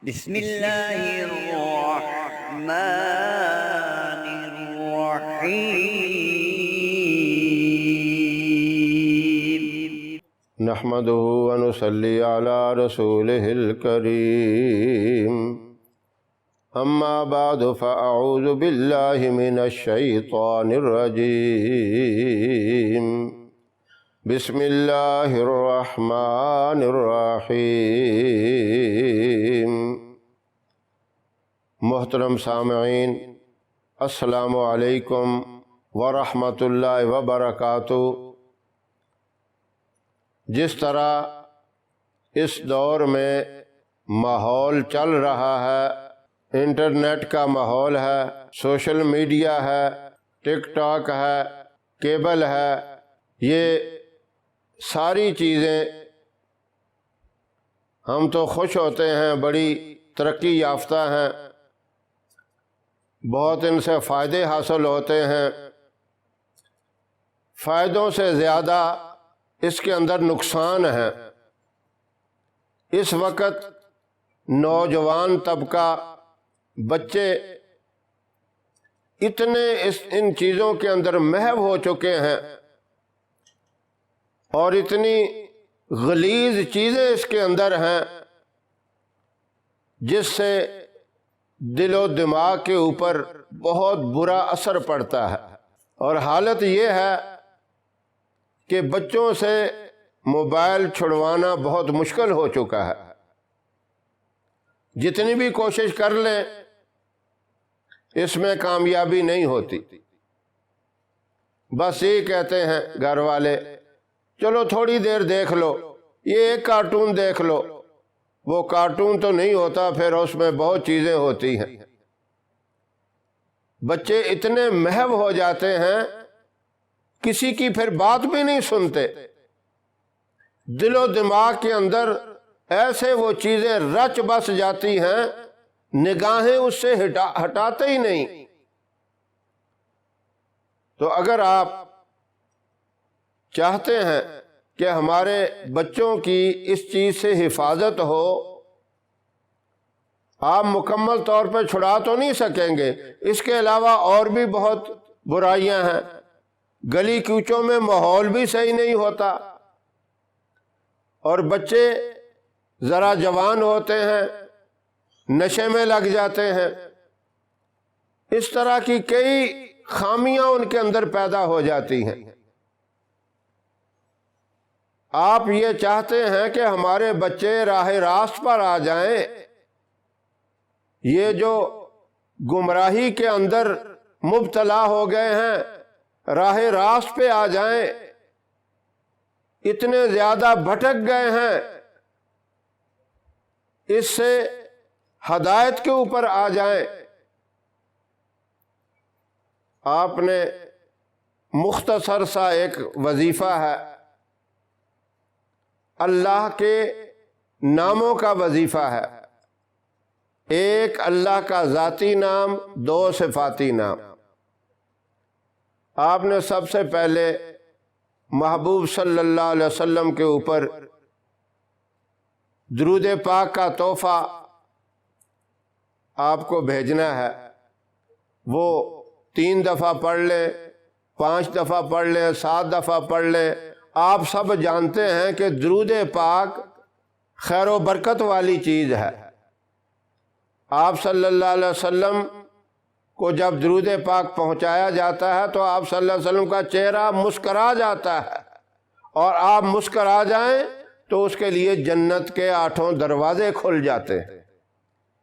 بسم اللہ الرحمن الرحیم نحمده ونصلي على رسوله الكريم اما بعد فاعوذ بالله من الشيطان الرجيم بسم اللہ الرحمن الرحیم۔ محترم سامعین، السلام علیکم ورحمۃ اللہ وبرکاتہ۔ جس طرح اس دور میں ماحول چل رہا ہے، انٹرنیٹ کا ماحول ہے، سوشل میڈیا ہے، ٹک ٹاک ہے، کیبل ہے، یہ ساری چیزیں ہم تو خوش ہوتے ہیں، بڑی ترقی یافتہ ہیں، بہت ان سے فائدے حاصل ہوتے ہیں۔ فائدوں سے زیادہ اس کے اندر نقصان ہے۔ اس وقت نوجوان طبقہ، بچے اتنے ان چیزوں کے اندر محو ہو چکے ہیں اور اتنی غلیظ چیزیں اس کے اندر ہیں جس سے دل و دماغ کے اوپر بہت برا اثر پڑتا ہے۔ اور حالت یہ ہے کہ بچوں سے موبائل چھڑوانا بہت مشکل ہو چکا ہے۔ جتنی بھی کوشش کر لیں اس میں کامیابی نہیں ہوتی۔ بس یہ کہتے ہیں گھر والے، چلو تھوڑی دیر دیکھ لو، یہ ایک کارٹون دیکھ لو۔ وہ کارٹون تو نہیں ہوتا، پھر اس میں بہت چیزیں ہوتی ہیں۔ بچے اتنے محو ہو جاتے ہیں، کسی کی پھر بات بھی نہیں سنتے۔ دل و دماغ کے اندر ایسے وہ چیزیں رچ بس جاتی ہیں، نگاہیں اس سے ہٹاتے ہی نہیں۔ تو اگر آپ چاہتے ہیں کہ ہمارے بچوں کی اس چیز سے حفاظت ہو، آپ مکمل طور پہ چھڑا تو نہیں سکیں گے، اس کے علاوہ اور بھی بہت برائیاں ہیں۔ گلی کوچوں میں ماحول بھی صحیح نہیں ہوتا، اور بچے ذرا جوان ہوتے ہیں نشے میں لگ جاتے ہیں۔ اس طرح کی کئی خامیاں ان کے اندر پیدا ہو جاتی ہیں۔ آپ یہ چاہتے ہیں کہ ہمارے بچے راہ راست پر آ جائیں، یہ جو گمراہی کے اندر مبتلا ہو گئے ہیں راہ راست پہ آ جائیں، اتنے زیادہ بھٹک گئے ہیں، اس سے ہدایت کے اوپر آ جائیں۔ آپ نے مختصر سا ایک وظیفہ ہے، اللہ کے ناموں کا وظیفہ ہے۔ ایک اللہ کا ذاتی نام، دو صفاتی نام۔ آپ نے سب سے پہلے محبوب صلی اللہ علیہ وسلم کے اوپر درود پاک کا تحفہ آپ کو بھیجنا ہے۔ وہ 3 دفعہ پڑھ لیں، 5 دفعہ پڑھ لیں، 7 دفعہ پڑھ لیں۔ آپ سب جانتے ہیں کہ درود پاک خیر و برکت والی چیز ہے۔ آپ صلی اللہ علیہ وسلم کو جب درود پاک پہنچایا جاتا ہے تو آپ صلی اللہ علیہ وسلم کا چہرہ مسکرا جاتا ہے، اور آپ مسکرا جائیں تو اس کے لیے جنت کے 8 دروازے کھل جاتے ہیں۔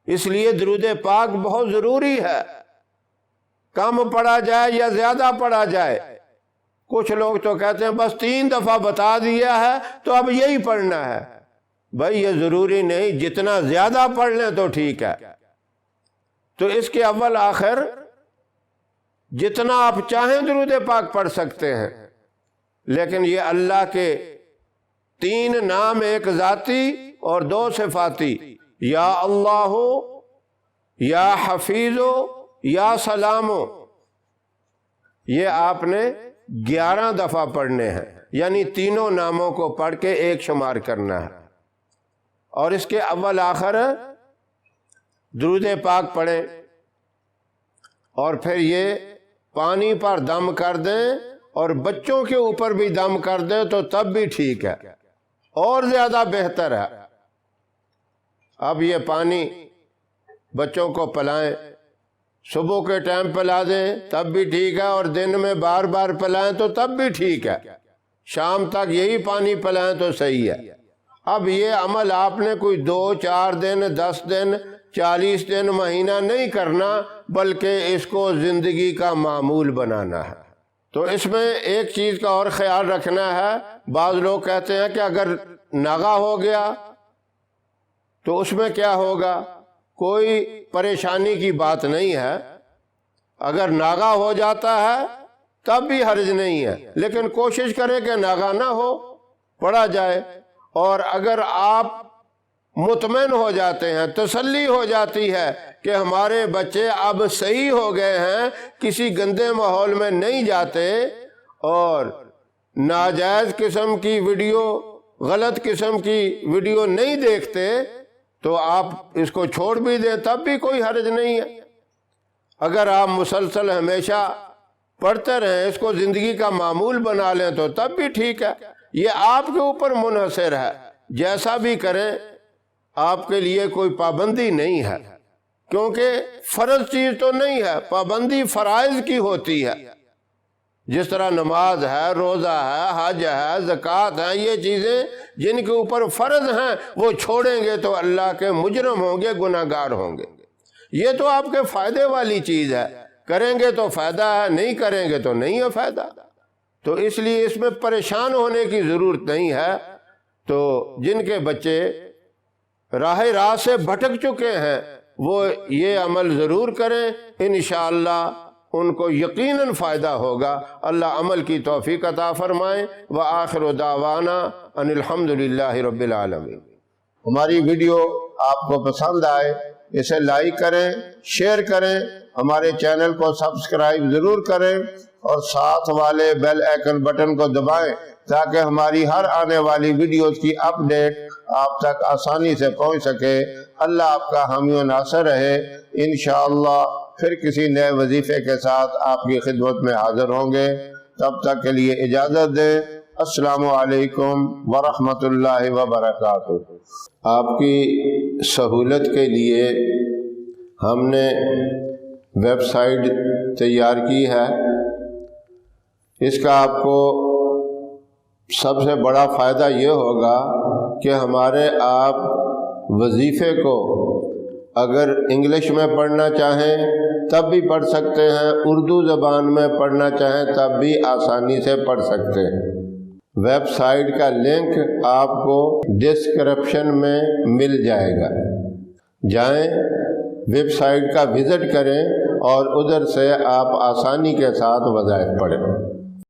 اس لیے درود پاک بہت ضروری ہے، کم پڑھا جائے یا زیادہ پڑھا جائے۔ کچھ لوگ تو کہتے ہیں بس 3 دفعہ بتا دیا ہے تو اب یہی پڑھنا ہے۔ بھائی یہ ضروری نہیں، جتنا زیادہ پڑھ لیں تو ٹھیک ہے۔ تو اس کے اول آخر جتنا آپ چاہیں درود پاک پڑھ سکتے ہیں، لیکن یہ اللہ کے 3 نام، ایک ذاتی اور 2 صفاتی، یا اللہ، یا حفیظ، یا سلام، یہ آپ نے 11 دفعہ پڑھنے ہیں، یعنی تینوں ناموں کو پڑھ کے ایک شمار کرنا ہے۔ اور اس کے اول آخر درود پاک پڑھیں اور پھر یہ پانی پر دم کر دیں اور بچوں کے اوپر بھی دم کر دیں تو تب بھی ٹھیک ہے، اور زیادہ بہتر ہے۔ اب یہ پانی بچوں کو پلائیں، صبح کے ٹائم پلا دیں تب بھی ٹھیک ہے، اور دن میں بار بار پلائیں تو تب بھی ٹھیک ہے، شام تک یہی پانی پلائیں تو صحیح ہے۔ اب یہ عمل آپ نے کوئی 2 4 دن 10 دن 40 دن مہینہ نہیں کرنا، بلکہ اس کو زندگی کا معمول بنانا ہے۔ تو اس میں ایک چیز کا اور خیال رکھنا ہے، بعض لوگ کہتے ہیں کہ اگر ناغہ ہو گیا تو اس میں کیا ہوگا؟ کوئی پریشانی کی بات نہیں ہے، اگر ناغہ ہو جاتا ہے تب بھی حرج نہیں ہے، لیکن کوشش کریں کہ ناغہ نہ ہو، پڑھا جائے۔ اور اگر آپ مطمئن ہو جاتے ہیں، تسلی ہو جاتی ہے کہ ہمارے بچے اب صحیح ہو گئے ہیں، کسی گندے ماحول میں نہیں جاتے اور ناجائز قسم کی ویڈیو، غلط قسم کی ویڈیو نہیں دیکھتے، تو آپ اس کو چھوڑ بھی دیں تب بھی کوئی حرج نہیں ہے۔ اگر آپ مسلسل ہمیشہ پڑھتے رہیں، اس کو زندگی کا معمول بنا لیں تو تب بھی ٹھیک ہے۔ یہ آپ کے اوپر منحصر ہے، جیسا بھی کریں، آپ کے لیے کوئی پابندی نہیں ہے، کیونکہ فرض چیز تو نہیں ہے، پابندی فرائض کی ہوتی ہے۔ جس طرح نماز ہے، روزہ ہے، حج ہے، زکوٰۃ ہے، یہ چیزیں جن کے اوپر فرض ہیں وہ چھوڑیں گے تو اللہ کے مجرم ہوں گے، گناہ گار ہوں گے۔ یہ تو آپ کے فائدے والی چیز ہے، کریں گے تو فائدہ ہے، نہیں کریں گے تو نہیں ہے فائدہ۔ تو اس لیے اس میں پریشان ہونے کی ضرورت نہیں ہے۔ تو جن کے بچے راہ راست سے بھٹک چکے ہیں وہ یہ عمل ضرور کریں، انشاءاللہ ان کو یقیناً فائدہ ہوگا۔ اللہ عمل کی توفیق عطا فرمائے۔ وآخر دعوانا ان الحمدللہ رب العالمین۔ ہماری ویڈیو آپ کو پسند آئے اسے لائک کریں، شیئر کریں، ہمارے چینل کو سبسکرائب ضرور کریں اور ساتھ والے بیل آئیکن بٹن کو دبائیں تاکہ ہماری ہر آنے والی ویڈیوز کی اپڈیٹ آپ تک آسانی سے پہنچ سکے۔ اللہ آپ کا حامی و ناصر رہے۔ انشاءاللہ پھر کسی نئے وظیفے کے ساتھ آپ کی خدمت میں حاضر ہوں گے، تب تک کے لیے اجازت دیں۔ السلام علیکم ورحمۃ اللہ وبرکاتہ۔ آپ کی سہولت کے لیے ہم نے ویب سائٹ تیار کی ہے۔ اس کا آپ کو سب سے بڑا فائدہ یہ ہوگا کہ ہمارے آپ وظیفے کو اگر انگلش میں پڑھنا چاہیں تب بھی پڑھ سکتے ہیں، اردو زبان میں پڑھنا چاہیں تب بھی آسانی سے پڑھ سکتے ہیں۔ ویب سائٹ کا لنک آپ کو ڈسکرپشن میں مل جائے گا، جائیں ویب سائٹ کا وزٹ کریں اور ادھر سے آپ آسانی کے ساتھ وظائف پڑھیں۔